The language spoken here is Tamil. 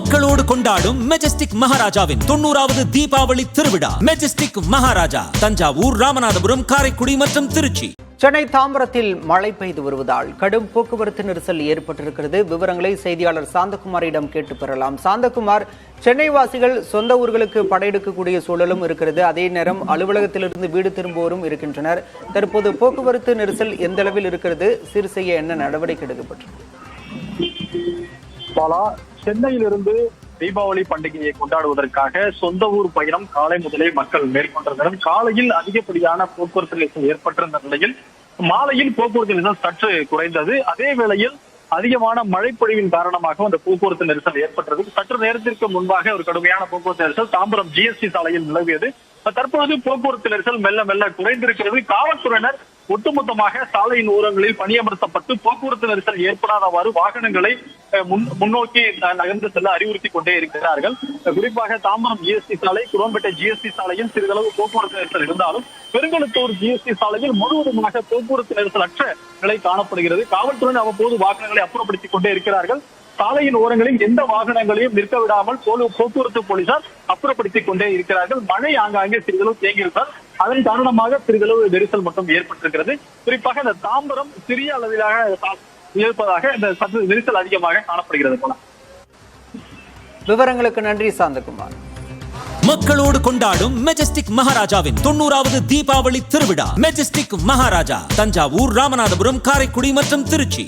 மக்களோடு கொண்டாடும் மெஜஸ்டிக் மகாராஜாவின் 90வது தீபாவளி திருவிழா. மெஜஸ்டிக் மகாராஜா தஞ்சாவூர், ராமநாதபுரம், காரைக்குடி மற்றும் திருச்சி. சென்னை தாம்பரத்தில் மழை பெய்து வருவதால் கடும் போக்குவரத்து நெரிசல் ஏற்பட்டிருக்கிறது. விவரங்களை செய்தியாளர் சாந்தகுமாரிடம் கேட்டு பெறலாம். சாந்தகுமார், சென்னை வாசிகள் சொந்த ஊர்களுக்கு படையெடுக்கக்கூடிய சூழலும் இருக்கிறது. அதே நேரம் அலுவலகத்திலிருந்து வீடு திரும்புவோரும் இருக்கின்றனர். தற்போது போக்குவரத்து நெரிசல் எந்த அளவில் இருக்கிறது? சீர் செய்ய என்ன நடவடிக்கை எடுக்கப்பட்டிருக்கு? சென்னையிலிருந்து தீபாவளி பண்டிகையை கொண்டாடுவதற்காக சொந்த ஊர் பயணம் காலை முதலே மக்கள் மேற்கொண்டிருந்தனர். காலையில் அதிகப்படியான போக்குவரத்து நெரிசல் ஏற்பட்டிருந்த நிலையில் மாலையில் போக்குவரத்து நெரிசல் சற்று குறைந்தது. அதே வேளையில் அதிகமான மழைப்பொழிவின் காரணமாக அந்த போக்குவரத்து நெரிசல் ஏற்பட்டது. சற்று நேரத்திற்கு முன்பாக ஒரு கடுமையான போக்குவரத்து நெரிசல் தாம்பரம் ஜிஎஸ்டி சாலையில் நிலவியது. தற்போது போக்குவரத்து நெரிசல் மெல்ல மெல்ல குறைந்திருக்கிறது. காவல்துறையினர் ஒட்டுமொத்தமாக சாலையின் ஓரங்களில் பணியமர்த்தப்பட்டு போக்குவரத்து நெரிசல் ஏற்படாதவாறு வாகனங்களை முன்னோக்கி நகர்ந்து செல்ல அறிவுறுத்தி கொண்டே இருக்கிறார்கள். குறிப்பாக தாம்பரம் ஜிஎஸ்டி சாலை, குரோம்பேட்டை ஜிஎஸ்டி சாலையில் சிறிதளவு போக்குவரத்து நெரிசல் இருந்தாலும் பெருங்கலத்தூர் ஜிஎஸ்டி சாலையில் முழுவதுமாக போக்குவரத்து நெரிசல் அற்ற நிலை காணப்படுகிறது. காவல்துறையினர் அவ்வப்போது வாகனங்களை அப்புறப்படுத்திக் கொண்டே இருக்கிறார்கள். சாலையின் ஓரங்களில் எந்த வாகனங்களையும் நிற்க விடாமல் போக்குவரத்து போலீசார் அப்புறப்படுத்திக் கொண்டே இருக்கிறார்கள். மழை ஆங்காங்கே சிறிதளவு தேங்கியிருந்தால் அதன் காரணமாக சிறிதளவு நெரிசல் மட்டும் ஏற்பட்டிருக்கிறது. குறிப்பாக இந்த தாம்பரம் சிறிய அளவிலாக இருப்பதாக இந்த சற்று நெரிசல் அதிகமாக காணப்படுகிறது போல. விவரங்களுக்கு நன்றி சாந்தகுமார். மக்களோடு கொண்டாடும் மெஜஸ்டிக் மகாராஜாவின் 90வது தீபாவளி திருவிழா. மெஜஸ்டிக் மகாராஜா தஞ்சாவூர், ராமநாதபுரம், காரைக்குடி மற்றும் திருச்சி.